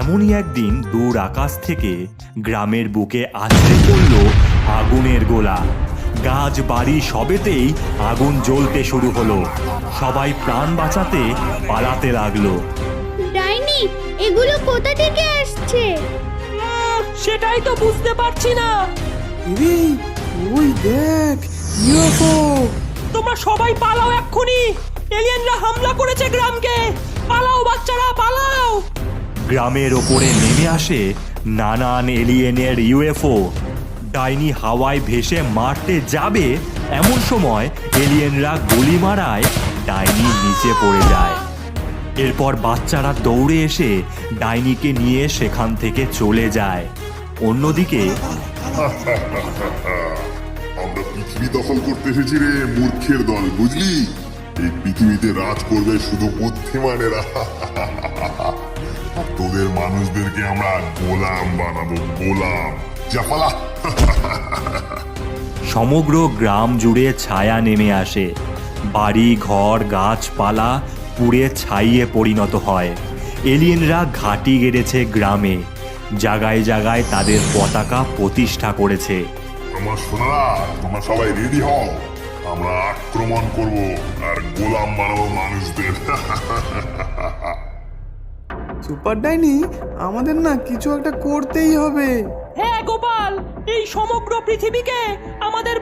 এমনই একদিন দূর আকাশ থেকে গ্রামের বুকে আছড়ে পড়ল আগুনের গোলা। গাছ বাড়ি সবেতেই আগুন জ্বলতে শুরু হলো। সবাই প্রাণ বাঁচাতে পালাতে লাগলো। ডাইনি, এগুলো কোথা থেকে আসছে? সেটাই তো বুঝতে পারছি না। ওই দেখ, ইউএফও! তোমরা সবাই পালাও এক্ষুনি, এলিয়েনরা হামলা করেছে গ্রামকে। পালাও বাচ্চারা, পালাও। গ্রামের ওপরে নেমে আসে নানান এলিয়েনের ইউএফও। ডাইনি হাওয়ায় ভেসে মারতে যাবে, এমন সময় এলিয়েনরা গুলি মারায় ডাইনি নিচে পড়ে যায়। এরপর বাচ্চারা দৌড়ে এসে ডাইনিকে নিয়ে সেখান থেকে চলে যায়। অন্যদিকে আমরা পৃথিবী দখল করতে এসেছি রে মূর্খের দল, বুঝলি? এই পৃথিবীতে রাজ করবে শুধু বুদ্ধিমানেরা। আর তোদের মানুষদেরকে আমরা গোলাম বানাবো, গোলাম। জাপালা। সমগ্র গ্রাম জুড়ে ছায়া নেমে আসে। বাড়ি ঘর গাছপালা পুড়ে ছাইয়ে পরিণত হয়। এলিয়েনরা ঘাঁটি গেড়েছে গ্রামে, জায়গায় জায়গায় তাদের পতাকা প্রতিষ্ঠা করেছে। আমার সোনারা, তোমরা সবাই রেডি হও। আমরা আক্রমণ করব আর গোলাম বানাবো মানুষদের। সুপার ডাইনি, আমাদের না কিছু একটা করতেই হবে। হ্যাঁ গোপাল, এই সমগ্র পৃথিবীকে আমাদের